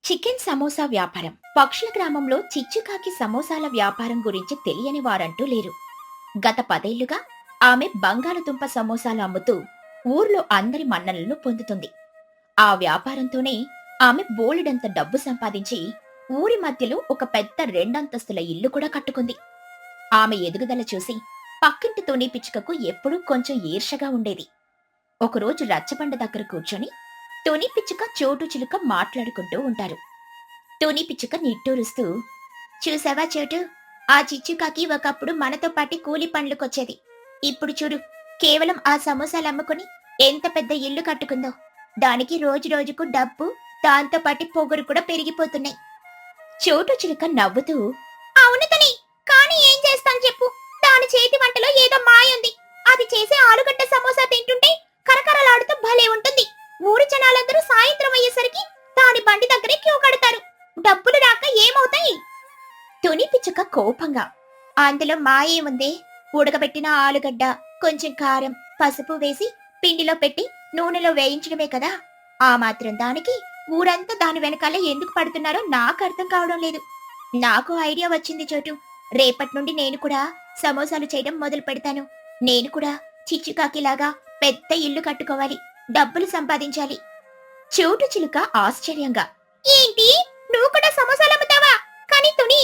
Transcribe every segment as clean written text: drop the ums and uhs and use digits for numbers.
Chicken samosa వ్యాపారం. పక్షుల గ్రామంలో చిచ్చుకాకి సమోసాల వ్యాపారం గురించి తెలియని వారంటూ లేరు. గత 10 ఏళ్లుగా ఆమె బంగాళదుంప సమోసాలు అమ్ముతూ ఊర్లో అందరి మన్ననలను పొందుతుంది. ఆ వ్యాపారంతోనే ఆమె బోలెడంత డబ్బు సంపాదించి ఊరి మధ్యలో ఒక పెద్ద రెండంతస్తుల ఇల్లు కూడా కట్టుకుంది. ఆమె ఎదుగుదల చూసి పక్కింటి తుని పిచ్చుకకు ఎప్పుడూ కొంచెం ఈర్షగా ఉండేది. ఒకరోజు రచ్చబండ దగ్గర కూర్చొని తుని పిచ్చుక చోటు చిలుక మాట్లాడుకుంటూ ఉంటారు. తుని పిచ్చుక నిట్టూరుస్తూ, చూసావా చోటు, ఆ చిచ్చుకాకి ఒకప్పుడు మనతో పాటి కూలి పనులకొచ్చేది. ఇప్పుడు చూడు, కేవలం ఆ సమోసాలు అమ్ముకుని ఎంత పెద్ద ఇల్లు కట్టుకుందో. దానికి రోజు రోజుకు డబ్బు, దాంతో పాటి పొగరు కూడా పెరిగిపోతున్నాయి. చోటు చిలుక నవ్వుతూ, అవును తుని, కానీ ఏం చేస్తాను చెప్పు, దాని చేతి వంటలో ఏదో మాయుంది. అది చేసే ఆలుగడ్డ సమోసా తింటుంటే కరకరలాడుతూ భలే ఉంటుంది. ఊరి జనాలందరూ సాయంత్రం అయ్యేసరికి దాని బండి దగ్గరే క్యూ కడతారు. డబ్బులు రాక ఏమవుతాయి? తుని పిచ్చుక కోపంగా, అందులో మాయేముందే, ఉడకబెట్టిన ఆలుగడ్డ, కొంచెం కారం, పసుపు వేసి పిండిలో పెట్టి నూనెలో వేయించడమే కదా. ఆ మాత్రం దానికి ఊరంతా దాని వెనకాల ఎందుకు పడుతున్నారో నాకు అర్థం కావడం లేదు. నాకు ఐడియా వచ్చింది చోటు, రేపటి నుండి నేను కూడా సమోసాలు చేయడం మొదలు పెడతాను. నేను కూడా చిచ్చుకాకిలాగా పెద్ద ఇల్లు కట్టుకోవాలి, డబ్బులు సంపాదించాలి. చోటు చిలుక ఆశ్చర్యంగా, ఏంటి, నువ్వు కూడా సమోసాలు అమ్ముతావా? కానీ తుని,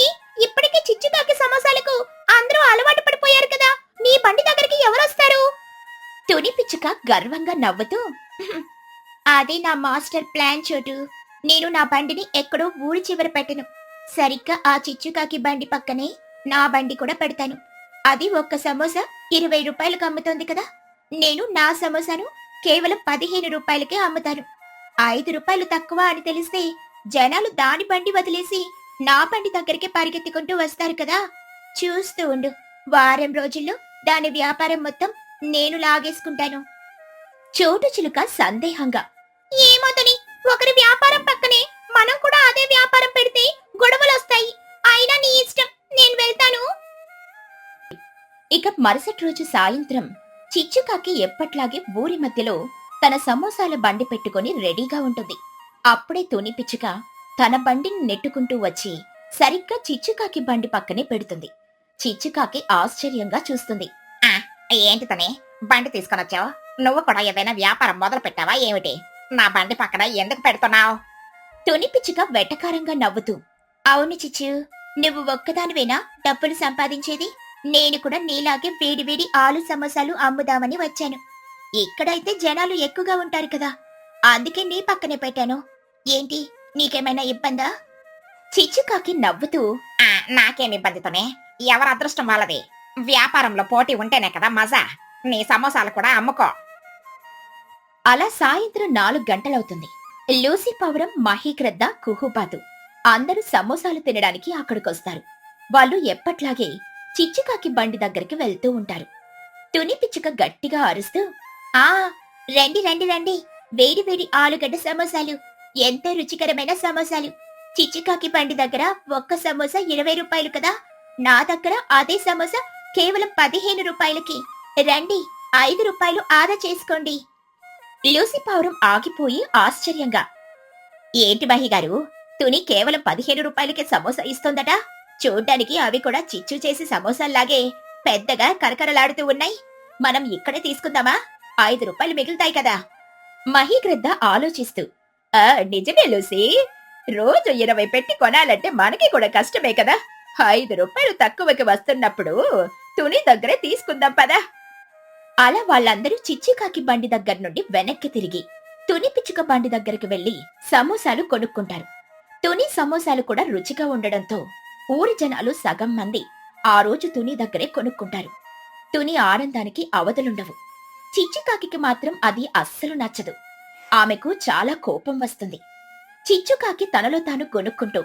ఇప్పటికే చిచ్చుకాకి సమోసాలకు అందరూ అలవాటు పడిపోయారు కదా, నీ బండి దగ్గరికి ఎవరొస్తారు? తుని పిచ్చుక గర్వంగా నవ్వుతూ, అదే నా మాస్టర్ ప్లాన్ చోటు. నేను నా బండిని ఎక్కడో ఊరి చివర పెట్టను. సరిగ్గా ఆ చిచ్చుకాకి బండి పక్కనే నా బండి కూడా పెడతాను. అది ఒక్క సమోసా 20 రూపాయలకు అమ్ముతోంది కదా. నేను నా సమోసాను కేవలం 15 రూపాయలకే అమ్ముతాను. 5 రూపాయలు తక్కువ అని తెలిస్తే జనాలు దాని బండి వదిలేసి నా బండి దగ్గరికి పరిగెత్తుకుంటూ వస్తారు కదా. చూస్తూ ఉండు, వారం రోజుల్లో దాని వ్యాపారం మొత్తం నేను లాగేసుకుంటాను. చోటు చిలుక సందేహంగా, ఏమోతని, ఒకరి వ్యాపారం పక్కనే మనం కూడా అదే వ్యాపారం పెడితే గొడవలొస్తాయి. అయినా నీ ఇష్టం, నేను వెళ్తాను. ఇక మరుసటి రోజు సాయంత్రం చిచ్చుకాకి ఎప్పట్లాగే ఊరి మధ్యలో తన సమోసాల బండి పెట్టుకుని రెడీగా ఉంటుంది. అప్పుడే తుని పిచ్చుక తన బండిని నెట్టుకుంటూ వచ్చి సరిగ్గా చిచ్చుకాకి బండి పక్కనే పెడుతుంది. చిచ్చుకాకి ఆశ్చర్యంగా చూస్తుంది. ఏంటి తనే, బండి తీసుకొనొచ్చావు? నువ్వు కూడా ఏదైనా వ్యాపారం మొదలు పెట్టావా ఏమిటి? నా బండి పక్కన ఎందుకు పెడుతున్నావు? తుని పిచ్చుక వెటకారంగా నవ్వుతూ, అవును చిచ్చు, నువ్వు ఒక్కదానివేనా డబ్బులు సంపాదించేది? నేను కూడా నీలాగే వేడివేడి ఆలు సమోసాలు అమ్ముదామని వచ్చాను. ఇక్కడైతే జనాలు ఎక్కువగా ఉంటారు కదా, అందుకే నీ పక్కనే పెట్టాను. ఏంటి, నీకేమైనా ఇబ్బందా? చిచ్చుకాకి నవ్వుతూ, నాకేం ఇబ్బందితోనే, ఎవరి అదృష్టం వాళ్ళది. వ్యాపారంలో పోటీ ఉంటేనే కదా మజా. నీ సమోసాలు కూడా అమ్ముకో. అలా సాయంత్రం 4 గంటలవుతుంది. లూసీ పౌరం, మహీగ్రద్ద, కుహుబాతు అందరూ సమోసాలు తినడానికి అక్కడికొస్తారు. వాళ్ళు ఎప్పట్లాగే చిచ్చుకాకి బండి దగ్గరికి వెళ్తూ ఉంటారు. తుని పిచ్చుక గట్టిగా అరుస్తూ, ఆ రండి రండి రండి, వేడి వేడి ఆలుగడ్డ సమోసాలు, ఎంతో రుచికరమైన సమోసాలు. చిచ్చుకాకి బండి దగ్గర ఒక్క సమోసా 20 రూపాయలు కదా, నా దగ్గర అదే సమోసా కేవలం 15 రూపాయలకి. రండి, 5 రూపాయలు ఆదా చేసుకోండి. లూసీ పౌరం ఆగిపోయి ఆశ్చర్యంగా, ఏంటి మహిగారు, తుని కేవలం 15 రూపాయలకే సమోసా ఇస్తోందట. చూడ్డానికి అవి కూడా చిచ్చు చేసి సమోసాల్లాగే పెద్దగా కరకరలాడుతూ ఉన్నాయి. మనం ఇక్కడే తీసుకుందామా? 5 రూపాయలు మిగులుతాయి కదా. మహీగ్రద్ద ఆలోచిస్తూ, నిజమే లూసీ, రోజు 20 పెట్టి కొనాలంటే మనకి కూడా కష్టమే కదా. 5 రూపాయలు తక్కువకి వస్తున్నప్పుడు తుని దగ్గరే తీసుకుందాం పదా. అలా వాళ్ళందరూ చిచ్చుకాకి బండి దగ్గర నుండి వెనక్కి తిరిగి తుని పిచ్చుక బండి దగ్గరికి వెళ్లి సమోసాలు కొనుక్కుంటారు. తుని సమోసాలు కూడా రుచిగా ఉండడంతో ఊరి జనాలు సగం మంది ఆ రోజు తుని దగ్గరే కొనుక్కుంటారు. తుని ఆనందానికి అవధులుండవు. చిచ్చుకాకి మాత్రం అది అస్సలు నచ్చదు. ఆమెకు చాలా కోపం వస్తుంది. చిచ్చుకాకి తనలో తాను కొనుక్కుంటూ,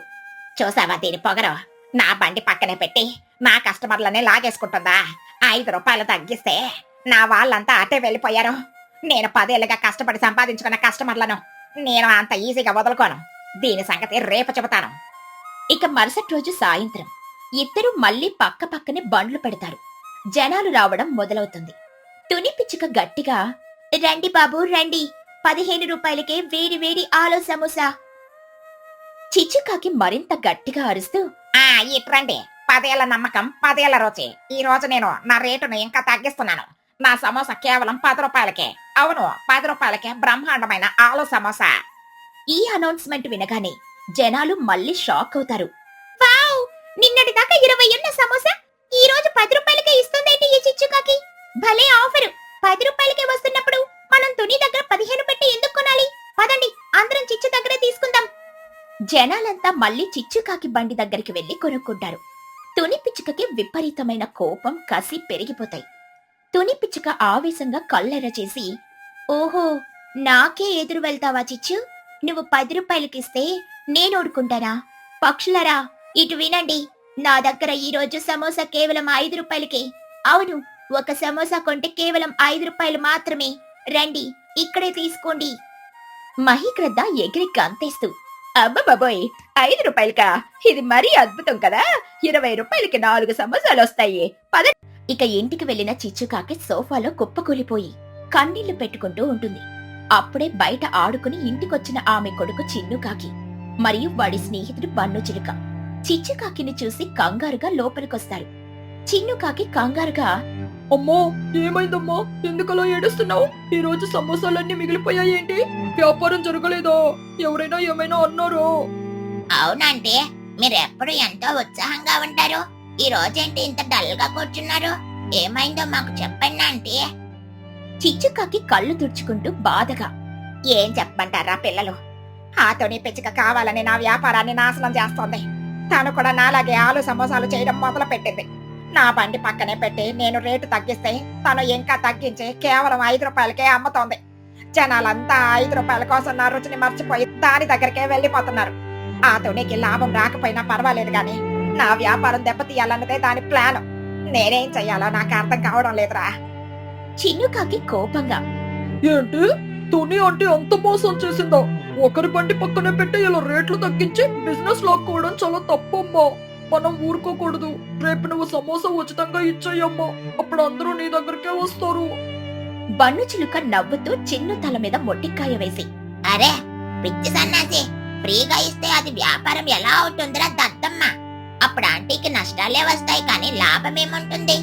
చూసావా దీని పొగరు, నా బండి పక్కనే పెట్టి నా కస్టమర్లనే లాగేసుకుంటుందా. 5 రూపాయలు తగ్గిస్తే నా వాళ్ళంతా అటే వెళ్ళిపోయారు. నేను 10 ఏళ్ళుగా కష్టపడి సంపాదించుకున్న కస్టమర్లను నేను అంత ఈజీగా వదులుకోను. దీని సంగతి రేపు చెబుతాను. ఇక మరుసటి రోజు సాయంత్రం ఇద్దరు మళ్లీ పక్క పక్కనే బండ్లు పెడతారు. జనాలు రావడం మొదలవుతుంది. తుని పిచ్చుక గట్టిగా, రండి బాబు రండి, 15 రూపాయలకే వేడి వేడి ఆలు సమోసా. చిచ్చుకాకి మరింత గట్టిగా అరుస్తూ, ఇట్రండి. 10 ఏళ్ల నమ్మకం, 10 ఏళ్ల రుచి. ఈ రోజు నేను నా రేటును ఇంకా తగ్గిస్తున్నాను. నా సమోసా కేవలం 10 రూపాయలకే. అవును, 10 రూపాయలకే బ్రహ్మాండమైన ఆలు సమోసా. ఈ అనౌన్స్మెంట్ వినగానే జనాలు మళ్ళీ షాక్ అవుతారు. వావ్! నిన్నటి దాకా 20 ఉన్న సమోసా ఈ రోజు 10 రూపాయలకే ఇస్తుందేంటి ఈ చిచ్చుకాకి? భలే ఆఫరు! 10 రూపాయలకే వస్తున్నప్పుడు మనం తుని దగ్గర 15 పెట్టి ఎందుకు కొనాలి? పదండి, అందరం చిచ్చు దగ్గరే తీసుకుందాం. జనాలంతా మళ్ళీ చిచ్చుకాకి బండి దగ్గరికి వెళ్లి కొనుక్కుంటారు. తుని పిచ్చుకకి విపరీతమైన కోపం, కసి పెరిగిపోతాయి. తుని పిచ్చుక ఆవేశంగా కళ్ళెర చేసి, ఓహో, నాకే ఎదురు వెళ్తావా చిచ్చు? నువ్వు 10 రూపాయలకిస్తే నేను ఊరుకుంటానా? పక్షులరా, ఇటు వినండి. నా దగ్గర ఈ రోజు సమోసా కేవలం 5 రూపాయలకే. అవును, ఒక సమోసా కొంటే కేవలం 5 రూపాయలు మాత్రమే. రండి, ఇక్కడే తీసుకోండి. మహిగ్రద్ద ఎగిరి గంతేస్తూ, అబ్బబాబోయ్, 5 రూపాయలకా? ఇది మరీ అద్భుతం కదా! 20 రూపాయలకి 4 సమోసాలు వస్తాయి. పద. ఇక ఇంటికి వెళ్లిన చిచ్చుకాకి సోఫాలో కుప్పకూలిపోయి కన్నీళ్లు పెట్టుకుంటూ ఉంటుంది. అప్పుడే బయట ఆడుకుని ఇంటికొచ్చిన ఆమె కొడుకు చిన్నుకాకి మరియు వాడి స్నేహితుడు బన్ను చిలుక చిచ్చుకాకిని చూసి కంగారుగా లోపలికొస్తారు. చిన్నుకాకి కంగారుగా, అమ్మో, ఏమైందమ్మా? ఎందుకలా ఏడుస్తున్నావు? ఈ రోజు సమోసాలన్నీ మిగిలిపోయాయేంటి? వ్యాపారం జరగలేదా? ఎవరైనా ఏమైనా అన్నారో? అవునంటే, మీరెప్పుడు ఎంతో ఉత్సాహంగా ఉంటారు. ఈ రోజేంటి ఇంత డల్ గా కూర్చున్నారు? ఏమైందో మాకు చెప్పండి ఆంటీ. చిచ్చుకాకి కళ్ళు తుడుచుకుంటూ బాధగా, ఏం చెప్పమంటారా పిల్లలు? ఆ తుని పిచ్చుక కావాలని నా వ్యాపారాన్ని నాశనం చేస్తోంది. తను కూడా నాలాగే ఆలు సమోసాలు చేయడం మొదలు పెట్టింది. నా బండి పక్కనే పెట్టి నేను రేటు తగ్గిస్తే తను ఇంకా తగ్గించి కేవలం 5 రూపాయలకే అమ్ముతోంది. జనాలంతా 5 రూపాయల కోసం నా రుచిని మర్చిపోయి దాని దగ్గరికే వెళ్లిపోతున్నారు. ఆ తునికి లాభం రాకపోయినా పర్వాలేదు గాని నా వ్యాపారం దెబ్బతీయాలన్నదే దాని ప్లాన్. నేనేం చెయ్యాలో నాకు అర్థం కావడం లేదురా. చిన్నుకాకి కోపంగా, ఏంటి? తుని అంటే అంత మోసం చేసిందా? ఒకరి బండి పక్కనే పెట్టి ఇలా రేట్లు తగ్గించి బిజినెస్ లాక్కోవడం చాలా తప్పమ్మా. మనం ఊరుకోకూడదు. రేపు నువ్వు సమోసా ఉచితంగా ఇచ్చేయమ్మా. అప్పుడు అందరూ నీ దగ్గరికే వస్తారు. బన్ను చిలుక నవ్వుతూ చిన్ను తల మీద మొట్టికాయ వేసి, అరే పిచ్చి సన్నాసి, ఫ్రీగా ఇస్తే అది వ్యాపారం ఎలా అవుతుందిరా దద్దమ్మ? అప్పుడు ఆంటీకి నష్టాలే వస్తాయి కానీ లాభమేముంటుంది?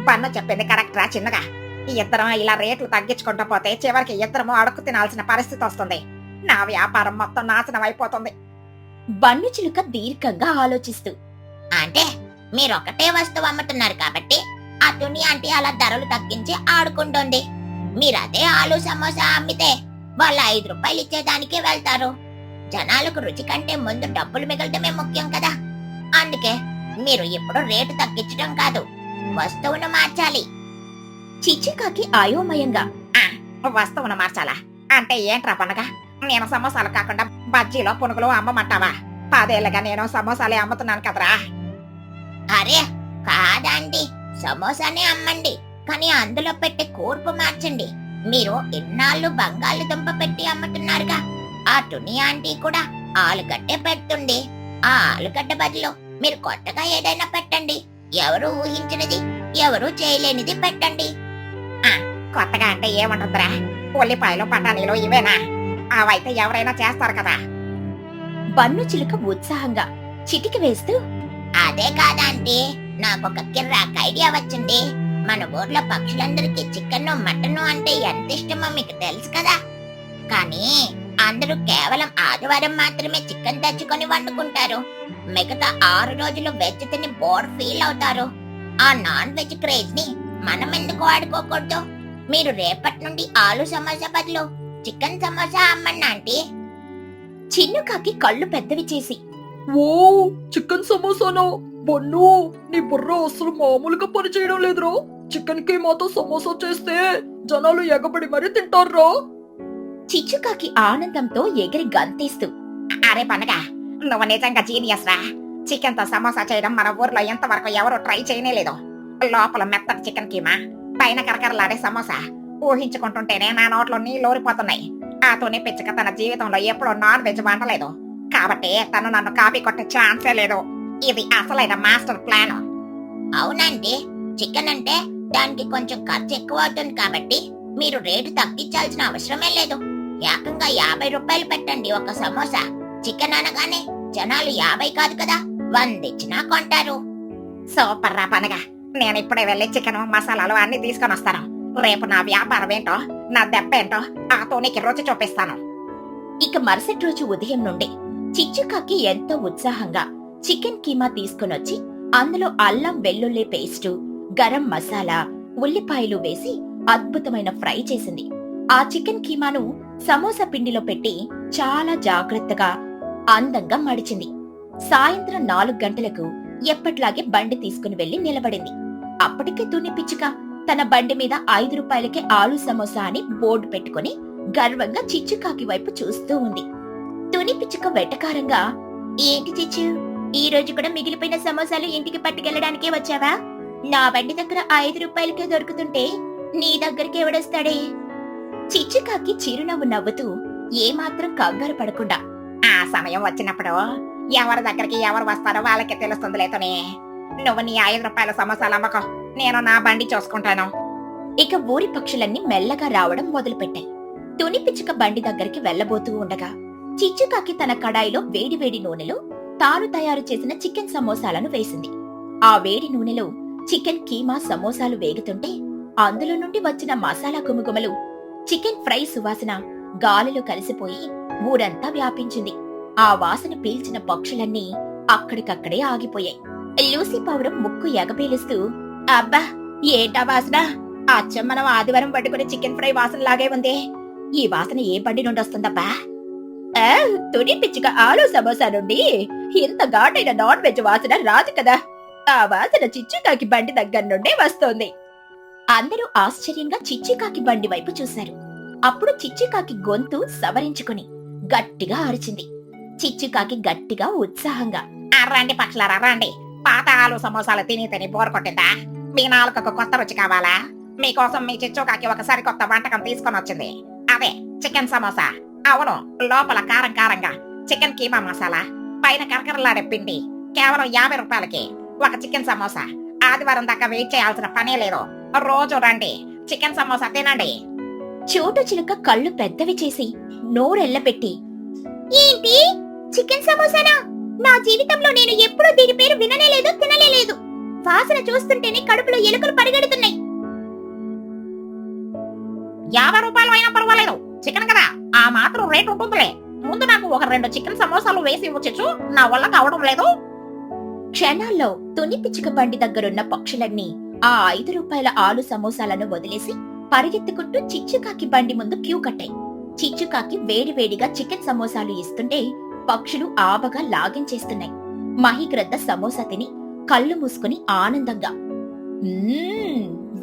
బన్ను చెప్పింది కరెక్ట్ రా చిన్నగా. ఈ ఇద్దరం ఇలా రేట్లు తగ్గించుకుంటూ పోతే చివరికి ఇద్దరము అడుక్కు తినాల్సిన పరిస్థితి వస్తుంది. నా వ్యాపారం మొత్తం నాశనం అయిపోతుంది. బన్ను చిలుక దీర్ఘంగా ఆలోచిస్తూ, అంటే మీరొకటే వస్తువు అమ్ముతున్నారు కాబట్టి ఆ తుని ఆంటీ అలా ధరలు తగ్గించి ఆడుకుంటుంది. మీరదే ఆలు సమోసా అమ్మితే వాళ్ళు 5 రూపాయలు ఇచ్చేదానికే వెళ్తారు. జనాలకు రుచి కంటే ముందు డబ్బులు మిగలటమే ముఖ్యం కదా. అందుకే మీరు ఇప్పుడు రేటు తగ్గించడం కాదు, వస్తువును మార్చాలి. చిచ్చుకాకి అయోమయంగా, వస్తువును మార్చాలా అంటే ఏంట్రా పండగ? నేను సమోసాలు కాకుండా బజ్జీలో పునుగులు అమ్మమంటావా? 10 ఏళ్ళగా నేను సమోసాలే అమ్ముతున్నాను కదరా. అరే కాదండి, సమోసానే అమ్మండి, కానీ అందులో పెట్టే కూర్పు మార్చండి. మీరు ఇన్నాళ్ళు బంగాళదుంప పెట్టి అమ్ముతున్నారుగా, ఆ టుని ఆంటీ కూడా ఆలుగడ్డే పెడుతుంది. ఆ ఆలుగడ్డ బదులు మీరు కొత్తగా ఏదైనా పెట్టండి. ఎవరు ఊహించినది, ఎవరు చేయలేనిది పెట్టండి. కొత్తగా అంటే ఏమంటుందిరా? ఉల్లిపాయలు బఠానీలు ఇవేనా? అవైతే ఎవరైనా చేస్తారు కదా. బన్ను చిలుక ఉత్సాహంగా చిటికి వేస్తూ, అదే కాదంటే నాకొక కిర్రాక్ ఐడియా వచ్చింది. మన ఊర్లో పక్షులందరికీ చికెన్ మటన్ అంటే ఎంత ఇష్టమో మీకు తెలుసు కదా. కానీ అందరూ కేవలం ఆదివారం మాత్రమే చికెన్ తెచ్చుకొని వండుకుంటారు. మిగతా 6 రోజులు వెజ్ తిని బోర్ ఫీల్ అవుతారు. ఆ నాన్ వెజ్ క్రేజ్ ని మనం ఎందుకు వాడుకోకూడదు? మీరు రేపటి నుండి ఆలు సమోసా బదులు చికెన్ సమోసా అమ్మండి ఆంటీ. చిన్నుకాకి కళ్ళు పెద్దవి చేసి, ఓ, చికెన్ సమోసానా? బన్ను, నీ బుర్ర అసలు మామూలుగా పనిచేయడం లేదురా. చికెన్ కీమాతో సమోసా చేస్తే జనాలు ఎగబడి మరీ తింటారా. చిచ్చుకాకి ఆనందంతో ఎగిరి గంతేస్తూ, అరే పండగ, నువ్వు నిజంగా జీనియస్ రా. చికెన్ తో సమోసా చేయడం మన ఊర్లో ఎంతవరకు ఎవరు ట్రై చేయలేదు. లోపల మెత్తటి చికెన్ కీమా, పైన కరకరలాడే సమోసా ఊహించుకుంటుంటేనే నా నోట్లో నీళ్ళు ఊరిపోతున్నాయి. ఆ తుని పిచ్చుక తన జీవితంలో ఎప్పుడూ నాన్ వెజ్ వండలేదు కాబట్టి తను నన్ను కాపీ కొట్టే ఛాన్సే లేదు. ఇది అసలైన మాస్టర్ ప్లాన్. అవునండి, చికెన్ అంటే దానికి కొంచెం ఖర్చు ఎక్కువ అవుతుంది కాబట్టి మీరు రేటు తగ్గించాల్సిన అవసరమే లేదు. ఏకంగా 50 రూపాయలు పెట్టండి ఒక సమోసా. చికెన్ అనగానే జనాలు 50 కాదు కదా 100 ఇచ్చినా కొంటారు. సూపర్ రా పనగా. నేను ఇప్పుడే వెళ్ళి చికెన్ మసాలాలు అన్ని తీసుకొని వస్తాను. రేపు నా వ్యాపారం ఏంటో, నా దెబ్బ ఏంటో ఆ తోనికి రుచి చూపిస్తాను. ఇక మరుసటి రోజు ఉదయం నుండి చిచ్చుకాకి ఎంతో ఉత్సాహంగా చికెన్ కీమా తీసుకునొచ్చి అందులో అల్లం వెల్లుల్లి పేస్టు, గరం మసాలా, ఉల్లిపాయలు వేసి అద్భుతమైన ఫ్రై చేసింది. ఆ చికెన్ కీమాను సమోసా పిండిలో పెట్టి చాలా జాగ్రత్తగా అందంగా మడిచింది. సాయంత్రం 4 గంటలకు ఎప్పట్లాగే బండి తీసుకుని వెళ్లి నిలబడింది. అప్పటికే తుని పిచ్చుక తన బండి మీద 5 రూపాయలకే ఆలు సమోసా అని బోర్డు పెట్టుకుని గర్వంగా చిచ్చుకాకి వైపు చూస్తూ ఉంది. తుని పిచ్చుక వెటకారంగా, ఏంటి చిచ్చు, ఈ రోజు కూడా మిగిలిపోయిన సమోసాలు ఇంటికి పట్టుకెళ్లడానికే వచ్చావా? నా బండి దగ్గర 5 రూపాయలకే దొరుకుతుంటే నీ దగ్గరికి ఎవడొస్తాడే? చిచ్చుకాకి చిరునవ్వు నవ్వుతూ ఏమాత్రం కంగారు పడకుండా, ఆ సమయం వచ్చినప్పుడు ఎవరి దగ్గరికి ఎవరు వస్తారో వాళ్ళకి తెలుస్తుంది లేతోనే. నువ్వు నీ 5 రూపాయల సమోసాలు అమ్మకో, నేను నా బండి చూసుకుంటాను. ఇక ఊరి పక్షులన్నీ మెల్లగా రావడం మొదలుపెట్టాయి. తుని పిచ్చుక బండి దగ్గరికి వెళ్లబోతూ ఉండగా చిచ్చుకాకి తన కడాయిలో వేడివేడి నూనెలో తాను తయారు చేసిన చికెన్ సమోసాలను వేసింది. ఆ వేడి నూనెలో చికెన్ కీమా సమోసాలు వేగుతుంటే అందులో నుండి వచ్చిన మసాలా గుమగుమలు, చికెన్ ఫ్రై సువాసన గాలిలో కలిసిపోయి ఊరంతా వ్యాపించింది. ఆ వాసన పీల్చిన పక్షులన్నీ అక్కడికక్కడే ఆగిపోయాయి. లూసీ పౌరం ముక్కు ఎగపీలుస్తూ, అబ్బా ఏంటా వాసన? అచ్చం మనం ఆదివారం పట్టుకునే చికెన్ ఫ్రై వాసన లాగే ఉంది. ఈ వాసన ఏ బండి నుండి వస్తుందబ్బా? తుని పిచ్చుక ఆలు సమోసా నుండి ఇంత ఘాటైన నాన్ వెజ్ వాసన రాదు కదా. ఆ వాసన చిచ్చుకాకి బండి దగ్గర నుండే వస్తోంది. అందరూ ఆశ్చర్యంగా చిచ్చుకాకి బండి వైపు చూశారు. అప్పుడు చిచ్చుకాకి గొంతు సవరించుకుని గట్టిగా అరిచింది. చిచ్చుకాకి గట్టిగా ఉత్సాహంగా, రండి పక్షులారా రండి. పాత ఆలు సమోసాలు తిని తిని బోర్ కొట్టిందా? మీ నాలుకకు కొత్త రుచి కావాలా? మీకోసం మీ చిచ్చుకాకి ఒక సరికొత్త వంటకం తీసుకొని వచ్చింది. అదే చికెన్ సమోసా. అవును, లోపల కారం కారంగా చికెన్ కీమా మసాలా, పైన కరకరలాడే పిండి. కేవలం 50 రూపాయలకి ఒక చికెన్ సమోసా. ఆదివారం దాకా వెయిట్ చేయాల్సిన పనే లేదు. రోజు రండి, చికెన్ సమోసా తినండి. చోటు చిలుక కళ్ళు పెద్దవి చేసి నోరెళ్లబెట్టి, ఏంటి చికెన్ సమోసానా? నా జీవితంలో నేను ఎప్పుడూ దీని పేరు వినలేదు, తినలేదు. వాసన చూస్తుంటేనే కడుపులో ఎలుకలు పరిగెడుతున్నాయి. 50 రూపాయలు అయినా పర్వాలేదు, చికెన్ కదా, ఆ మాత్రం రేట్ ఉంటుందిలే. ముందు నాకు ఒక 2 చికెన్ సమోసాలు వేసి ఇవ్వచ్చు, నా వల్ల కావడం లేదు. క్షణాల్లో తుని పిచ్చుక బండి దగ్గరున్న పక్షులన్నీ ఆ 5 రూపాయల ఆలు సమోసాలను వదిలేసి పరిగెత్తుకుంటూ చిచ్చుకాకి బండి ముందు క్యూ కట్టాయి. చిచ్చుకాకి వేడివేడిగా చికెన్ సమోసాలు ఇస్తుంటే పక్షులు ఆబగా లాగించేస్తున్నాయి. మహిగ్రద్ద సమోసా తిని కళ్ళు మూసుకుని ఆనందంగా,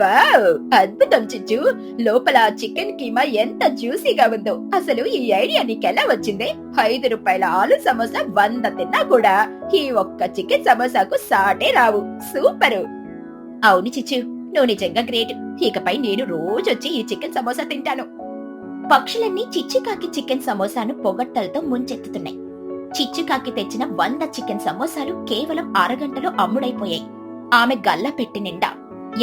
వావ్, అద్భుతం చిచ్చు, లోపల చికెన్ కీమా ఎంత జ్యూసీగా ఉందో. అసలు ఈ ఐడియా నీకెలా వచ్చిందే? 5 రూపాయల ఆలు సమోసా 100 తిన్నా కూడా ఈ ఒక్క చికెన్ సమోసాకు సాటే రావు. సూపరు. అవును చిచ్చు, నువ్వు నిజంగా గ్రేట్. ఇకపై నేను రోజొచ్చి ఈ చికెన్ సమోసా తింటాను. పక్షులన్నీ చిచ్చుకాకి చికెన్ సమోసాను పొగట్టలతో ముంచెత్తుతున్నాయి. చిచ్చుకాకి తెచ్చిన 100 చికెన్ సమోసాలు కేవలం అరగంటలో అమ్ముడైపోయాయి. ఆమె గల్ల పెట్టి నిండా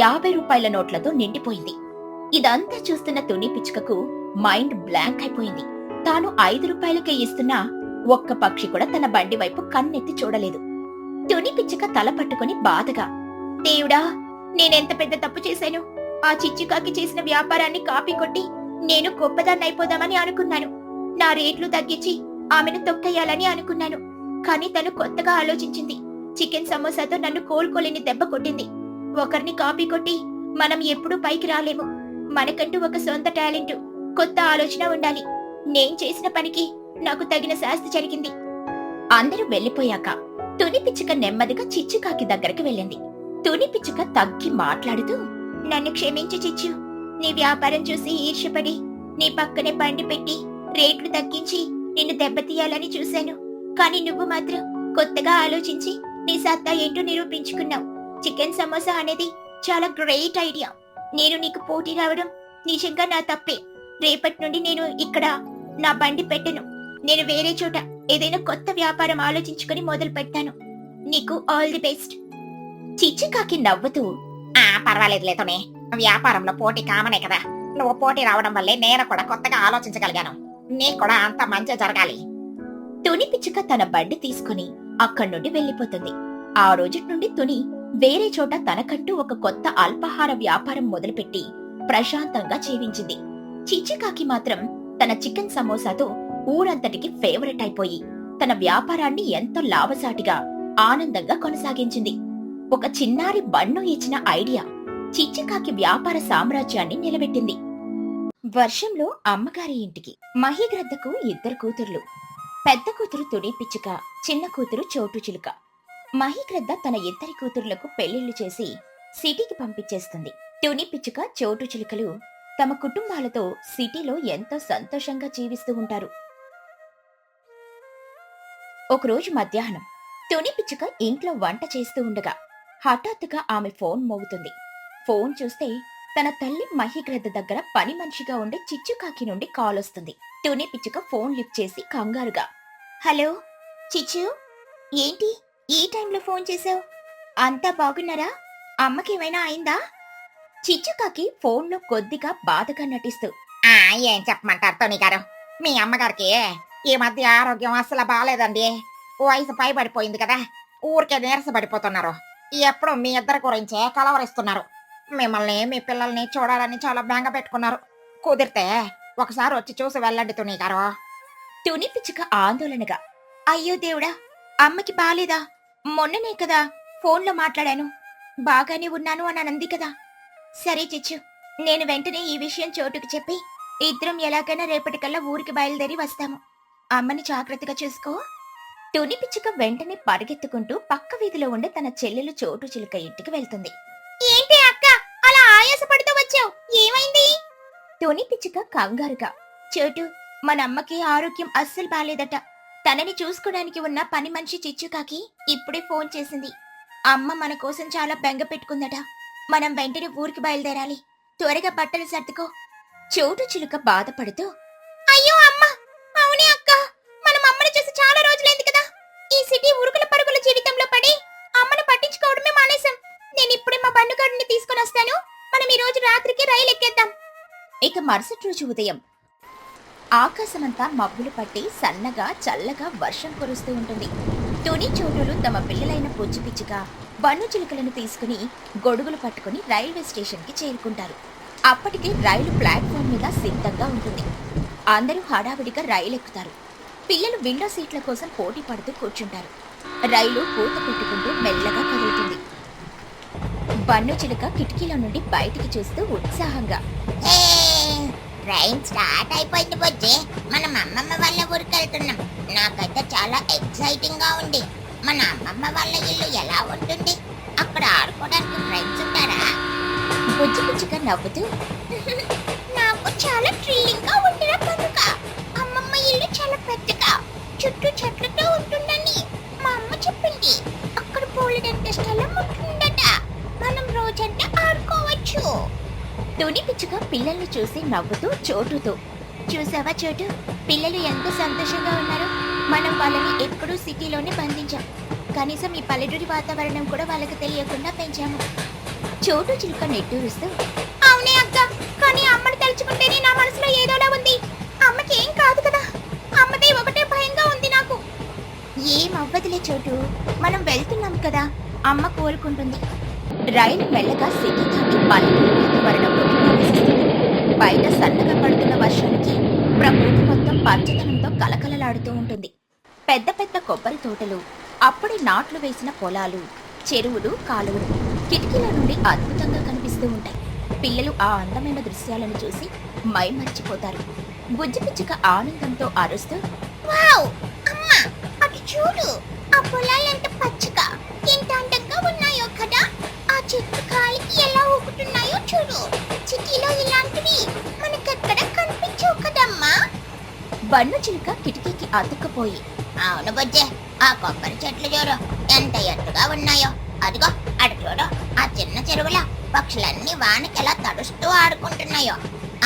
50 రూపాయల నోట్లతో నిండిపోయింది. ఇదంతా చూస్తున్న తుని పిచ్చుకకు మైండ్ బ్లాంక్ అయిపోయింది. తాను 5 రూపాయలకే ఇస్తున్నా ఒక్క పక్షి కూడా తన బండి వైపు కన్నెత్తి చూడలేదు. తుని పిచ్చుక తల పట్టుకుని బాధగా, దేవుడా, నేనెంత పెద్ద తప్పు చేశాను. ఆ చిచ్చుకాకి చేసిన వ్యాపారాన్ని కాపీ కొట్టి నేను గొప్పదాన్నైపోదామని అనుకున్నాను. నా రేట్లు తగ్గించి ఆమెను తొక్కేయాలని అనుకున్నాను. కానీ తను కొత్తగా ఆలోచించింది. చికెన్ సమోసాతో నన్ను కోలుకోలేని దెబ్బ కొట్టింది. ఒకరిని కాపీ కొట్టి మనం ఎప్పుడూ పైకి రాలేము. మనకంటూ ఒక సొంత టాలెంట్, కొత్త ఆలోచన ఉండాలి. నేను చేసిన పనికి నాకు తగిన శాస్తి జరిగింది. అందరూ వెళ్లిపోయాక తుని పిచ్చుక నెమ్మదిగా చిచ్చుకాకి దగ్గరికి వెళ్ళింది. తుని పిచ్చుక తగ్గి మాట్లాడుతూ, నన్ను క్షమించు చిచ్చు. నీ వ్యాపారం చూసి ఈర్ష్యపడి నీ పక్కనే బండి పెట్టి రేట్లు తగ్గించి నిన్ను దెబ్బతీయాలని చూశాను. కానీ నువ్వు మాత్రం కొత్తగా ఆలోచించి నీ సత్తా ఏంటో నిరూపించుకున్నావు. చికెన్ సమోసా అనేది చాలా గ్రేట్ ఐడియా. నేను నీకు పోటీ రావడం నిజంగా నా తప్పే. రేపటి నుండి నేను ఇక్కడ నా బండి పెట్టను. నేను వేరే చోట ఏదైనా కొత్త వ్యాపారం ఆలోచించుకుని మొదలు పెడతాను. నీకు ఆల్ ది బెస్ట్. చిచ్చుకాకి నవ్వుతూ, పర్వాలేదు లేతోనే, వ్యాపారంలో పోటీ కామనే కదా. నువ్వు పోటీ రావడం వల్లే నేను కూడా కొత్తగా ఆలోచించగలిగాను. నీకు కూడా అంత మంచి జరగాలి. తుని పిచ్చుక తన బండి తీసుకుని అక్కడి నుండి వెళ్లిపోతుంది. ఆ రోజుటి నుండి తుని వేరే చోట తనకంటూ ఒక కొత్త అల్పాహార వ్యాపారం మొదలుపెట్టి ప్రశాంతంగా జీవించింది. చిచ్చుకాకి మాత్రం తన చికెన్ సమోసాతో ఊరంతటికి ఫేవరెట్ అయిపోయి తన వ్యాపారాన్ని ఎంతో లాభసాటిగా ఆనందంగా కొనసాగించింది. ఒక చిన్నారి బన్ను ఇచ్చిన ఐడియా చిచ్చుకాకి వ్యాపార సామ్రాజ్యాన్ని నిలబెట్టింది. వర్షంలో అమ్మగారి ఇంటికి మహిగ్రద్దకు 2 కూతుర్లు. పెద్ద కూతురు తుని పిచ్చుక, చిన్న కూతురు చోటు చిలుక. మహిగ్రద్ద తన 2 కూతుర్లకు పెళ్లిళ్లు చేసి సిటీకి పంపించేస్తుంది. తుని పిచ్చుక, చోటు చిలుకలు తమ కుటుంబాలతో సిటీలో ఎంతో సంతోషంగా జీవిస్తూ ఉంటారు. ఒకరోజు మధ్యాహ్నం తుని పిచ్చుక ఇంట్లో వంట చేస్తూ ఉండగా హఠాత్తుగా ఆమె ఫోన్ మోగుతుంది. ఫోన్ చూస్తే తన తల్లి మహిగ్రద్ద దగ్గర పని మనిషిగా ఉండే చిచ్చుకాకి నుండి కాల్ వస్తుంది. తుని పిచ్చుక ఫోన్ లిఫ్ట్ చేసి కంగారుగా, హలో చిచ్చు, ఏంటి ఈ టైంలో ఫోన్ చేసావు? అంతా బాగున్నారా? అమ్మకేమైనా అయిందా? చిచ్చుకాకి ఫోన్లో కొద్దిగా బాధగా నటిస్తూ, ఏం చెప్పమంటారు టోనీ గారు, మీ అమ్మగారికి ఈ మధ్య ఆరోగ్యం అసలు బాగాలేదండి. వయసు పైబడిపోయింది కదా, ఊరికే నీరసపడిపోతున్నారు. ఎప్పుడు మీ ఇద్దరి గురించే కలవరిస్తున్నారు. మిమ్మల్ని, మీ పిల్లల్ని చూడాలని చాలా బెంగ పెట్టుకున్నారు. కుదిరితే ఒకసారి వచ్చి చూసి వెళ్ళండి టోనీ గారు. తుని పిచ్చుక ఆందోళనగా, అయ్యో దేవుడా, అమ్మకి బాలేదా? మొన్ననే కదా ఫోన్లో మాట్లాడాను, బాగానే ఉన్నాను అని అంది కదా. సరే చిచ్చు, నేను వెంటనే ఈ విషయం చోటుకు చెప్పి ఇద్దరం ఎలాగైనా రేపటికల్లా ఊరికి బయలుదేరి వస్తాము. అమ్మని జాగ్రత్తగా చూసుకో. తుని పిచ్చుక వెంటనే పరిగెత్తుకుంటూ పక్క వీధిలో ఉండే తన చెల్లెలు చోటు చిలుక ఇంటికి వెళ్తుంది. ఏంటి అక్క అలా ఆయాసపడుతూ వచ్చావు, ఏమైంది? తుని పిచ్చుక కంగారుగా, చోటు, మన అమ్మకి ఆరోగ్యం అస్సలు బాలేదట. తనని చూసుకోడానికి ఉన్న పని మనిషి చిచ్చుకాకి ఇప్పుడే ఫోన్ చేసింది. అమ్మ మన కోసం చాలా బెంగ పెట్టుకుందట. మనం వెంటనే ఊరికి బయలుదేరాలి. త్వరగా బట్టలు సర్దుకో. చోటు చిలుక బాధపడుతూ, అయ్యో అమ్మ, అవునే అక్క, మనం అమ్మని చూసి చాలా రోజులైంది కదా. ఈ సిటీ ఉరుకుల పరుగుల జీవితంలో పడి అమ్మను పట్టించుకోవడమే మానేశాం. నేను ఇప్పుడే మా బండుగాడిని తీసుకొని వస్తాను. మనం ఈ రోజు రాత్రికి రైలు ఎక్కేద్దాం. ఇక మరుసటి రోజు ఉదయం ఆకాశమంతా మబ్బులు పట్టి సన్నగా చల్లగా వర్షం కురుస్తూ ఉంటుంది. తుని చోటులు తమ పిల్లలైన పుచ్చి పిచ్చుక, బన్ను చిలుకలను తీసుకుని గొడుగులు పట్టుకుని రైల్వే స్టేషన్కి చేరుకుంటారు. అప్పటికే రైలు ప్లాట్ఫామ్ మీద సిద్ధంగా ఉంటుంది. అందరూ హడావిడిగా రైలు ఎక్కుతారు. పిల్లలు విండో సీట్ల కోసం పోటీ పడుతూ కూర్చుంటారు. రైలు పూత పెట్టుకుంటూ మెల్లగా కదులుతుంది. బన్ను చిలుక కిటికీలో నుండి బయటికి చూస్తూ ఉత్సాహంగా, ట్రైన్ స్టార్ట్ అయిపోయింది బొజ్జే, మనం అమ్మమ్మ వాళ్ళ ఊరికి వెళ్తున్నాం. నాకైతే చాలా ఎక్సైటింగ్ గా ఉంది. మన అమ్మమ్మ వాళ్ళ ఇల్లు ఎలా ఉంటుంది? అక్కడ ఆడుకోవడానికి ఫ్రెండ్స్ ఉంటారా? బుజ్జి పిచ్చుక నవ్వుతూ, నాకు చాలా థ్రిల్లింగ్ గా ఉందిరా కనుక. అమ్మమ్మ ఇల్లు చాలా పెద్దగా, చుట్టూ చెట్లతో ఉంటుందని మా అమ్మ చెప్పింది. అక్కడ పోలేదంత స్థలం ఉంటుందట. మనం రోజంతా ఆడుకోవచ్చు. తుని పిచ్చుక పిల్లల్ని చూసి నవ్వుతూ చోటుతో, చూసావా చోటు, పిల్లలు ఎంత సంతోషంగా ఉన్నారు. మనం వాళ్ళని ఎప్పుడూ సిటీలోనే బంధించాం. కనీసం ఈ పల్లెటూరి వాతావరణం కూడా వాళ్ళకి తెలియకుండా పెంచాము. చోటు చిలుక నెట్టూరుస్తూ, అవునే అక్క, కానీ అమ్మని తలుచుకుంటేనే నా మనసులో ఏదోలా ఉంది. అమ్మకి ఏం కాదు కదా, అమ్మదే ఒకటే భయంగా ఉంది నాకు. ఏం అవ్వదులే చోటు, మనం వెళ్తున్నాం కదా, అమ్మ కోరుకుంటుంది. రైలు మెల్లగా సిటీ దాటి పల్లెటూరి వాతావరణంలోకి ప్రవేశిస్తుంది. బయట సన్నగా పడుతున్న వర్షానికి ప్రకృతి మొత్తం పచ్చదనంతో కలకలలాడుతూ ఉంటుంది. పెద్ద పెద్ద కొబ్బరి తోటలు, అప్పుడే నాట్లు వేసిన పొలాలు, చెరువులు, కాలువలు కిటికీల నుండి అద్భుతంగా కనిపిస్తూ ఉంటాయి. పిల్లలు ఆ అందమైన దృశ్యాలను చూసి మైమరిచిపోతారు. బుజ్జి పిచ్చుక ఆనందంతో అరుస్తూ, వావ్ అమ్మా, అటు చూడు, ఆ పొలాలు ఎంత పచ్చగా, ఎంత అందంగా ఉన్నాయో కదా. ఆ చెట్లు గాలికి ఎలా ఊగుతున్నాయో చూడు. సిటీలో ఇలాంటివి మనకెక్కడ కనిపించవు కదమ్మా. బన్ను చిలుక కిటికీకి అతుక్కుపోయి, అవును బొజ్జే, ఆ కొబ్బరి చెట్లు చూడు ఎంత ఎత్తుగా ఉన్నాయో. అదిగో అటు చూడు, ఆ చిన్న చెరువుల పక్షులన్నీ వానకి ఎలా తడుస్తూ ఆడుకుంటున్నాయో.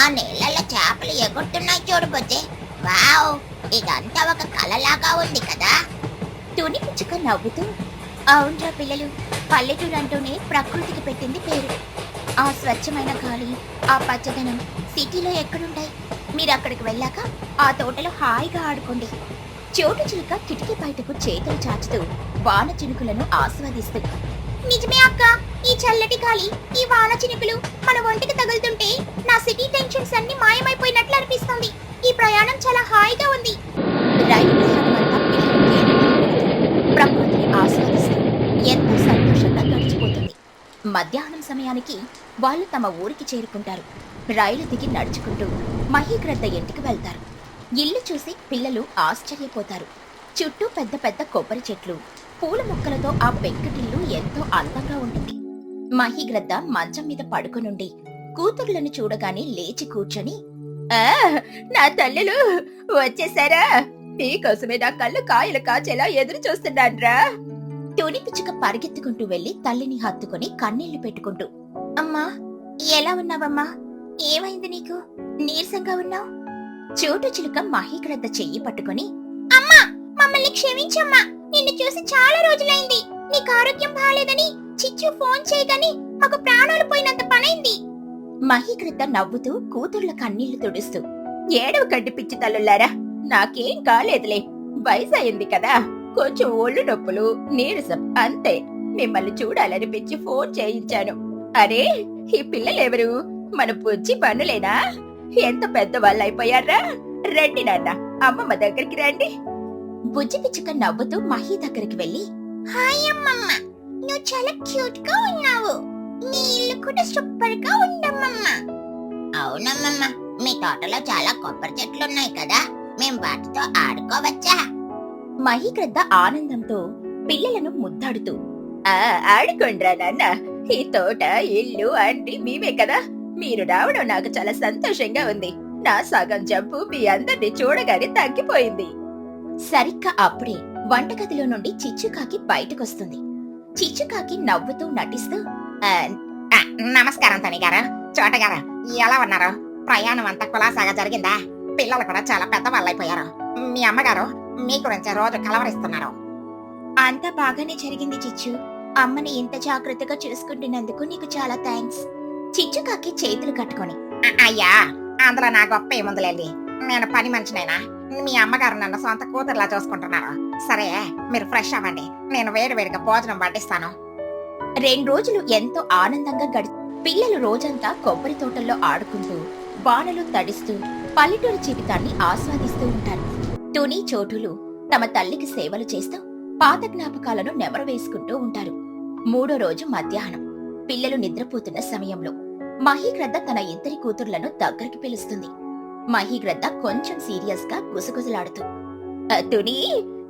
ఆ నీళ్ళల్లో చేపలు ఎగురుతున్నాయి చూడు బొజ్జే. వావ్, ఇదంతా ఒక కలలాగా ఉంది కదా. తుని పిచ్చుక నవ్వుతూ, అవునరా పిల్లలు, పల్లెటూరు అంటూనే ప్రకృతికి పెట్టింది పేరు. ఆ స్వచ్ఛమైన గాలి, ఆ పచ్చదనం సిటీలో ఎక్కడుంటాయి? మీరు అక్కడికి వెళ్ళాక ఆ తోటలో హాయిగా ఆడుకోండి. చోటు చిలుక కిటికీ బయటకు చేతులు చాచుతూ వాన చినుకులను ఆస్వాదిస్తూ, నిజమే అక్క, ఈ చల్లటి గాలి, ఈ వాన చినుకులు మన ఒంటికి తగులుతుంటే నా సిటీ టెన్షన్స్ అన్ని మాయమైపోయినట్లు అనిపిస్తుంది. ఈ ప్రయాణం చాలా హాయిగా ఉంది. రైలు ప్రయాణం అంతా పిల్లలు కేరింతలు కొడుతూ, ప్రకృతిని ఆస్వాదిస్తూ ఎంతో సంతోషంగా గడిచిపోతుంది. మధ్యాహ్నం సమయానికి వాళ్ళు తమ ఊరికి చేరుకుంటారు. రైలు దిగి నడుచుకుంటూ మహీగ్రద్ద ఇంటికి వెళ్తారు. ఇల్లు చూసి పిల్లలు ఆశ్చర్యపోతారు. చుట్టూ పెద్ద పెద్ద కొబ్బరి చెట్లు, పూల మొక్కలతో ఆ పెంకుటిల్లు ఎంతో అందంగా ఉంటుంది. మహీగ్రద్ద మంచం మీద పడుకునుండి కూతుర్లను చూడగానే లేచి కూర్చొని, ఆ నా తల్లులు వచ్చేసారా? మీకోసమే నా కళ్ళు కాయలు కాచేలా ఎదురు చూస్తున్నాన్రా. తుని పిచ్చుక పరిగెత్తుకుంటూ వెళ్లి తల్లిని హత్తుకుని కన్నీళ్లు పెట్టుకుంటూ, అమ్మా ఎలా ఉన్నావమ్మా? ఏమైంది నీకు? నీరసంగా ఉన్నావు? చోటు చిలుక మహీగ్రద్ద చెయ్యి పట్టుకుని, అమ్మా మమ్మల్ని క్షమించమ్మా, నిన్ను చూసి చాలా రోజులైంది. నీకు ఆరోగ్యం బాలేదని చిచ్చు ఫోన్ చేయగాని మాకు ప్రాణాలు పోయినంత పనైంది. మహీగ్రద్ద నవ్వుతూ కూతుర్ల కన్నీళ్లు తుడుస్తూ, ఏడవకండి పిచ్చి తల్లులారా, నాకేం కాలేదులే, వయసు అయింది కదా, కొంచెం ఒళ్ళు నొప్పులు, నీరసం అంతే. మిమ్మల్ని చూడాలనిపించి ఫోన్ చేయించాను. అరే ఈ పిల్లలెవరు? మన బుజ్జి పన్నులేనా? ఎంత పెద్దవాళ్ళు అయిపోయారా? రండి నాన్న, అమ్మమ్మ దగ్గరికి రండి. బుజ్జి పిచ్చుక నవ్వుతూ మహీ దగ్గరికి వెళ్లి, హాయ్ అమ్మమ్మ, నువ్వు చాలా క్యూట్ గా ఉన్నావు. నీ ఇల్లు కూడా సూపర్ గా ఉందమ్మమ్మ. అవునమ్మమ్మ, మీ తోటలో చాలా కొబ్బరి చెట్లున్నాయి కదా, మేం వాటితో ఆడుకోవచ్చా? మహీగ్రద్ద ఆనందంతో పిల్లలను ముద్దాడుతూ, ఆడుకోండ్రా నాన్న, ఈ తోట ఇల్లు అంటే మీవే కదా, మీరు రావడం నాకు చాలా సంతోషంగా ఉంది. నా సగం జంపు మీ అందరినీ చూడగానే తగ్గిపోయింది. సరిగ్గా అప్పుడే వంటగదిలో నుండి చిచ్చుకాకి బయటకొస్తుంది. చిచ్చుకాకి నవ్వుతూ నటిస్తూ, నమస్కారం తని గారు, చోటగారు, ఎలా ఉన్నారు? ప్రయాణం అంతా కులాసాగా జరిగిందా? పిల్లలు కూడా చాలా పెద్దవాళ్ళైపోయారు. మీ అమ్మగారు మీ గురించి రోజు కలవరిస్తున్నారు. అంతా బాగానే జరిగింది చిచ్చు. అమ్మని ఇంత జాగ్రత్తగా చూసుకుంటున్నందుకు నీకు చాలా థ్యాంక్స్. చిచ్చుకాకి చేతులు కట్టుకొని, అయ్యా అందులో నా గొప్ప ఏముందులేండి, నేను పని మనిషినైనా, మీ అమ్మగారు నన్ను సొంత కూతురులా చూసుకుంటున్నారు. సరే మీరు ఫ్రెష్ అవ్వండి, నేను వేడివేడిగా భోజనం వడ్డిస్తాను. 2 రోజులు ఎంతో ఆనందంగా గడి పిల్లలు రోజంతా కొబ్బరి తోటల్లో ఆడుకుంటూ, వానలు తడిస్తూ పల్లెటూరు జీవితాన్ని ఆస్వాదిస్తూ ఉంటారు. తుని చోటులు తమ తల్లికి సేవలు చేస్తూ పాత జ్ఞాపకాలను నెమరు వేసుకుంటూ ఉంటారు. 3వ రోజు మధ్యాహ్నం పిల్లలు నిద్రపోతున్న సమయంలో మహీగ్రద్ద తన ఇద్దరి కూతుర్లను దగ్గరికి పిలుస్తుంది. మహీగ్రద్ద కొంచెం సీరియస్ గా గుసగుసలాడుతూ, తుని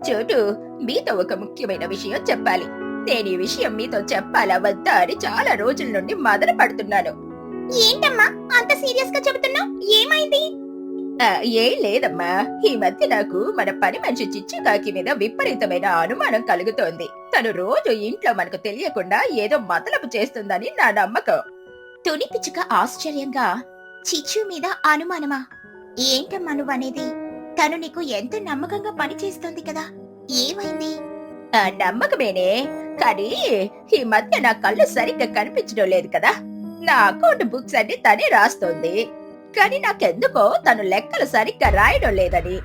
చోటు, మీతో ఒక ముఖ్యమైన విషయం చెప్పాలి. నేను ఈ విషయం మీతో చెప్పాలా వద్దా అని చాలా రోజుల నుండి మదన పడుతున్నాను. ఏంటమ్మా అంత సీరియస్ గా చెబుతున్నావు? ఏమైంది? ఏం లేదమ్మా, ఈ మధ్య నాకు మన పని మనిషి చిచ్చుకాకి మీద విపరీతమైన అనుమానం కలుగుతోంది. తను రోజు ఇంట్లో మనకు తెలియకుండా ఏదో మతలబు చేస్తుందని నా నమ్మకం. తుని పిచ్చుక ఆశ్చర్యంగా, చిచ్చు మీద అనుమానమా? ఏంటమ్మా నువ్వనేది? తను నీకు ఎంత నమ్మకంగా పని చేస్తోంది కదా, ఏమైంది? నమ్మకమేనే, కానీ ఈ మధ్య నా కళ్ళు సరిగ్గా కనిపించడం లేదు కదా. నా అకౌంట్ బుక్స్ అన్ని తనే రాస్తోంది, కానీ నాకెందుకో తను లెక్కలు సరిగ్గా రాయడం లేదని,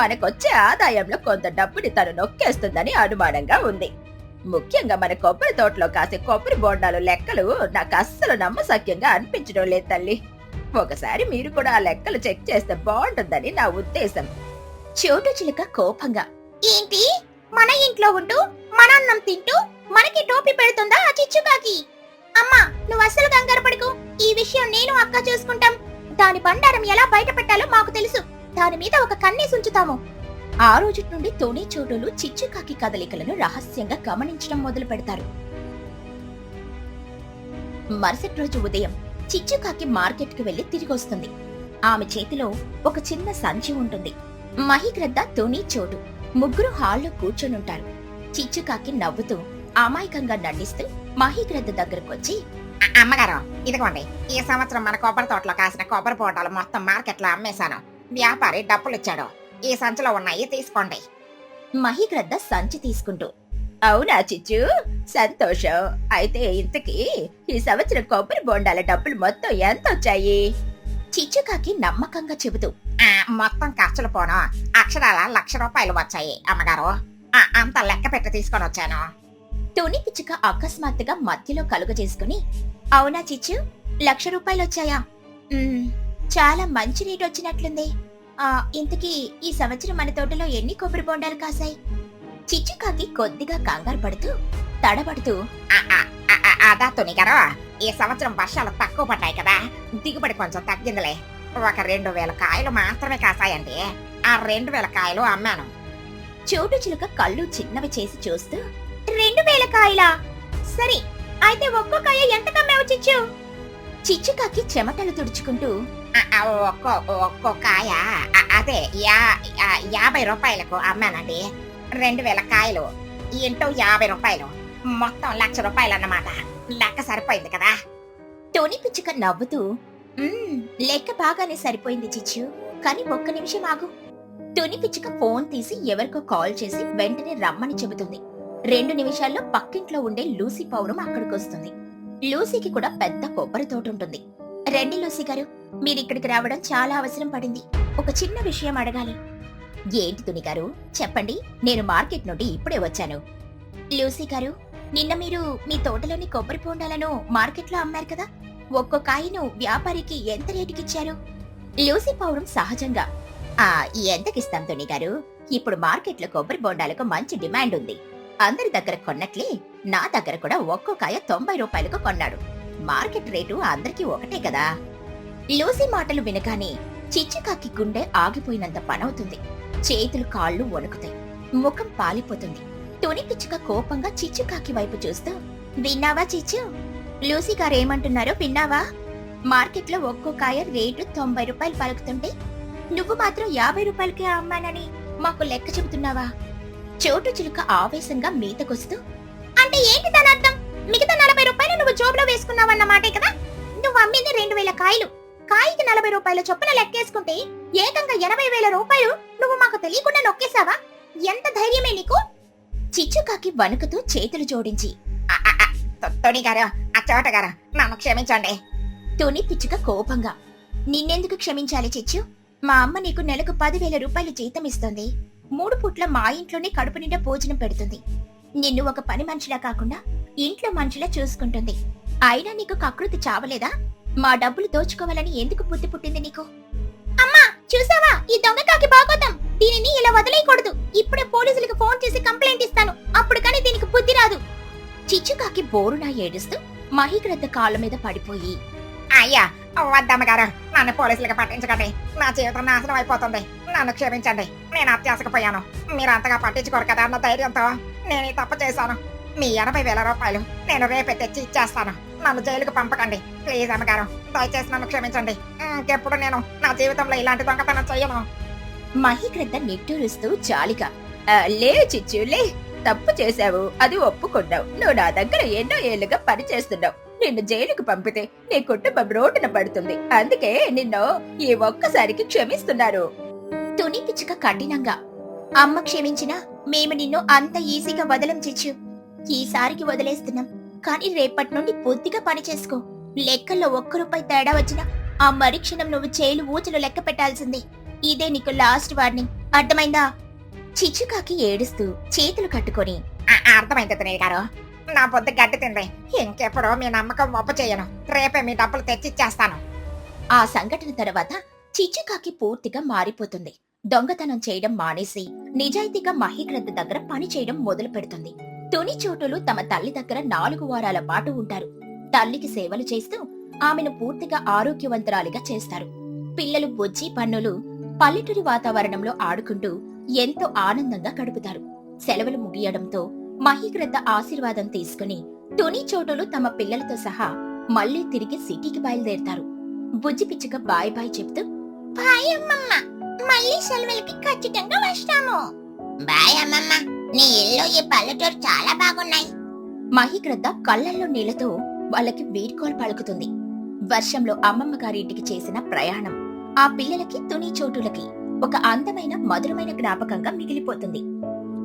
మనకొచ్చే ఆదాయంలో కొంత డబ్బుని తను నొక్కేస్తుందని అనుమానంగా ఉంది. ముఖ్యంగా మన కొబ్బరి తోటలో కాసే కొబ్బరి బోండాలు లెక్కలు నాకు అస్సలు నమ్మశక్యంగా అనిపించడం లేదు తల్లి. ఒకసారి మీరు కూడా ఆ లెక్కలు చెక్ చేస్తే బాగుంటుందని నా ఉద్దేశం. చోటు చిలుక కోపంగా, ఏంటి మన ఇంట్లో ఉంటూ మన అన్నం తింటూ మనకి టోపీ పెడుతుందా ఆ చిచ్చుకాకి? అమ్మా నువ్వు అస్సలు కంగారు పడకు, ఈ విషయం నేను అక్క చూసుకుంటాం. దాని బండారం ఎలా బయట పెట్టాలో మాకు తెలుసు, దాని మీద ఒక కన్నేసి ఉంచుతాము. ఆ రోజు నుండి తోని చోటులు చిచ్చుకాకి కదలికలను రహస్యంగా గమనించడం మొదలు పెడతారు. మరుసటి రోజు ఉదయం చిచ్చుకాకి మార్కెట్ కు వెళ్లి తిరిగొస్తుంది. ఆమె చేతిలో ఒక చిన్న సంచి ఉంటుంది. మహీగ్రద్ద, తోని చోటు ముగ్గురు హాల్లో కూర్చొనుంటారు. చిచ్చుకాకి నవ్వుతూ అమాయకంగా నటిస్తూ మహీగ్రద్ద దగ్గరకొచ్చి, అమ్మగారు ఇదిగోండి, ఈ సంవత్సరం మన కొబ్బరి తోటలో కాసిన కొబ్బరి బోండాలు మొత్తం మార్కెట్ లో అమ్మేశాను. వ్యాపారి డబ్బులు ఇచ్చాడు, ఈ సంచిలో ఉన్నాయి తీసుకోండి. మహీగ్రద్ద సంచి తీసుకుంటూ, అవునా చిచ్చు, సంతోషం. అయితే ఇంతకీ ఈ సంవత్సరం కొబ్బరి బోండాల డబ్బులు మొత్తం ఎంత వచ్చాయి? చిచ్చుకాకి నమ్మకంగా చెబుతూ, మొత్తం ఖర్చులు పోను అక్షరాల ₹1,00,000 వచ్చాయి అమ్మగారు. అంత లెక్క పెట్టి తీసుకొని వచ్చాను. తుని పిచ్చుక అకస్మాత్తుగా మధ్యలో కలుగజేసుకుని, అవునా చిచ్చు, ₹1,00,000 వచ్చాయా? చాలా మంచి రేట్ వచ్చినట్లుంది. ఇంతకీ ఈ సంవత్సరం మన తోటలో ఎన్ని కొబ్బరి బొండాలు కాసాయి? చిచ్చుకాకి కొద్దిగా కంగారు పడుతూ తడబడుతూ, అదా తుని గారు, ఈ సంవత్సరం వర్షాలు తక్కువ పడ్డాయి కదా, దిగుబడి కొంచెం తగ్గిందిలే. ఒక 2,000 కాయలు మాత్రమే కాసాయండి. ఆ 2,000 కాయలు అమ్మాను. చోటు చిలుక కళ్ళు చిన్నవి చేసి చూస్తూ, 2,000 కాయలా? సరే, అయితే ఒక్కో కాయ ఎంత కమ్మావు చిచ్చు? చిచ్చుకాకి చెమటలు తుడుచుకుంటూ, ఒక్కో కాయ అదే ₹50 అమ్మానండి. 2,000 కాయలు ఇంటూ ₹50 మొత్తం ₹1,00,000 అన్నమాట. లెక్క సరిపోయింది కదా. టోనీ పిచ్చుక నవ్వుతూ, లెక్క బాగానే సరిపోయింది చిచ్చు, కానీ ఒక్క నిమిషం ఆగు. టోనీ పిచ్చుక ఫోన్ తీసి ఎవరికో కాల్ చేసి వెంటనే రమ్మని చెబుతుంది. 2 నిమిషాల్లో పక్కింట్లో ఉండే లూసీ పౌరం అక్కడికొస్తుంది. లూసీకి కూడా పెద్ద కొబ్బరి తోట ఉంటుంది. రండి లూసీ గారు, మీరిక్కడికి రావడం చాలా అవసరం పడింది. ఒక చిన్న విషయం అడగాలి. ఏంటి తుని గారు, చెప్పండి, నేను మార్కెట్ నుండి ఇప్పుడే వచ్చాను. లూసీ గారు, నిన్న మీరు మీ తోటలోని కొబ్బరి బొండాలను మార్కెట్లో అమ్మారు కదా, ఒక్కో కాయను వ్యాపారికి ఎంత రేటుకిచ్చారు? లూసీ పౌరం సహజంగా, ఎంతకిస్తాం తుని గారు, ఇప్పుడు మార్కెట్లో కొబ్బరి బొండాలకు మంచి డిమాండ్ ఉంది. అందరి దగ్గర కొన్నట్లే నా దగ్గర కూడా ఒక్కో కాయ ₹90 కొన్నాడు. మార్కెట్ రేటు అందరికీ ఒకటే కదా. లూసీ మాటలు వినగానే చిచ్చుకాకి గుండె ఆగిపోయినంత పనవుతుంది. చేతులు కాళ్ళు వణుకుతాయి, ముఖం పాలిపోతుంది. తుని పిచ్చుక కోపంగా చిచ్చుకాకి వైపు చూస్తూ, విన్నావా చిచ్చు, లూసీ గారు ఏమంటున్నారో విన్నావా? మార్కెట్లో ఒక్కో కాయ రేటు ₹90 పలుకుతుంటే నువ్వు మాత్రం ₹50కే అమ్మానని మాకు లెక్క చెబుతున్నావా? చోటు చిలుక ఆవేశంగా మీతకొస్తూ, అంటే ఏంటి దాని అర్థం? మిగతా ₹40 నువ్వు జోబులో వేసుకున్నావన్నమాటే కదా. నువ్వు అమ్మింది 2,000 కాయలు, కాయకి ₹40 చొప్పున లెక్కేసుకుంటే ఏకంగా ₹80,000 నువ్వు మాకు తెలియకుండా నొక్కేశావా? ఎంత ధైర్యమే నీకు? చిచ్చుకాకి వణుకుతూ చేతులు జోడించి, తుని గారు, చోట గారు, నన్ను క్షమించండి. తుని పిచ్చుక కోపంగా, నిన్నెందుకు క్షమించాలి చిచ్చు? మా అమ్మ నీకు నెలకు ₹10,000 జీతం ఇస్తుంది. 3 పూట్ల మా ఇంట్లోనే కడుపు నిండా భోజనం పెడుతుంది. నిన్ను ఒక పని మనిషిలా కాకుండా ఇంట్లో మనిషిలా చూసుకుంటుంది. అయినా నీకు కకృతి చావలేదా? మా డబ్బులు దోచుకోవాలని ఎందుకు బుద్ధి పుట్టింది నీకు? అమ్మా, చూసావా ఈ దొంగ కాకి బాగోతాం, దీనిని ఇలా వదిలేయకూడదు. ఇప్పుడే పోలీసులకు ఫోన్ చేసి కంప్లైంట్ ఇస్తాను, అప్పుడు కానీ దీనికి బుద్ధి రాదు. చిచ్చుకాకి బోరునా ఏడుస్తూ మహిగ్రద్ద కాళ్ళ మీద పడిపోయి, అయ్యా వద్దమ్మగారు, నన్ను పోలీసులకు పట్టించకండి. నా జీవితం నాశనం అయిపోతుంది. నన్ను క్షమించండి. నేను అత్యాశకపోయాను. మీరు అంతగా పట్టించుకోరు కదా అన్న ధైర్యంతో నేను ఈ తప్పు చేశాను. మీ ₹80,000 నేను రేపే తెచ్చి ఇచ్చేస్తాను. నన్ను జైలుకు పంపకండి ప్లీజ్ అమ్మగారు, దయచేసి నన్ను క్షమించండి. ఇంకెప్పుడు నేను నా జీవితంలో ఇలాంటి దొంగతనం చెయ్యను. మహిగ్రద్ద నిట్టూరుస్తూ జాలిగా, లే చిచ్చు లే, తప్పు చేశావు, అది ఒప్పుకున్నావు. నువ్వు నా దగ్గర ఎన్నో ఏళ్లుగా పని చేస్తున్నావు. నిన్ను జైలుకు పంపితే నీ కుటుంబం రోడ్డున పడుతుంది. అందుకే నిన్ను ఈ ఒక్కసారికి క్షమిస్తున్నారు. తుని పిచ్చుక కఠినంగా, అమ్మ క్షమించినా మేము నిన్ను అంత ఈజీగా వదలం చిచ్చు. ఈసారికి వదిలేస్తున్నాం, కానీ రేపటి నుండి బుద్ధిగా పని చేసుకో. లెక్కల్లో ₹1 తేడా వచ్చినా ఆ మరుక్షణం నువ్వు చేలు ఊచలు లెక్క పెట్టాల్సిందే. ఇదే నీకు లాస్ట్ వార్నింగ్, అర్థమైందా? చిచ్చుకాకి ఏడుస్తూ చేతులు కట్టుకొని, అర్థమైంది తుని గారు, నా బుద్ధి గడ్డి తింది. ఇంకెప్పుడు మీ నమ్మకం ఒప్పు చేయను. రేపే మీ డబ్బులు తెచ్చిచ్చేస్తాను. ఆ సంఘటన తర్వాత చిచ్చుకాకి పూర్తిగా మారిపోతుంది. దొంగతనం చేయడం మానేసి నిజాయితీగా మహిగ్రద్ద దగ్గర పని చేయడం మొదలు పెడుతుంది. తుని చోటులు తమ తల్లి దగ్గర 4 వారాల పాటు ఉంటారు. తల్లికి సేవలు చేస్తూ ఆమెను పూర్తిగా ఆరోగ్యవంతురాలిగా చేస్తారు. పిల్లలు బుజ్జి పన్నులు పల్లెటూరి వాతావరణంలో ఆడుకుంటూ ఎంతో ఆనందంగా గడుపుతారు. సెలవులు ముగియడంతో మహిగ్రద్ద ఆశీర్వాదం తీసుకుని తుని చోటులు తమ పిల్లలతో సహా మళ్లీ తిరిగి సిటీకి బయలుదేరతారు. బుజ్జి పిచ్చుక బాయ్ బాయ్ చెప్తూ, బాయ్ అమ్మమ్మ, మళ్ళీ సెలవులకి ఖచ్చితంగా వస్తాము. బాయ్ అమ్మమ్మ, నీ ఇల్లు ఈ పల్లెటూరు చాలా బాగున్నాయి. మహిగ్రద్ద కళ్ళల్లో నీళ్లతో వాళ్ళకి వీడ్కోలు పలుకుతుంది. వర్షంలో అమ్మమ్మ గారింటికి చేసిన ప్రయాణం ఆ పిల్లలకి తుని చోటులకి ఒక అందమైన మధురమైన జ్ఞాపకంగా మిగిలిపోతుంది.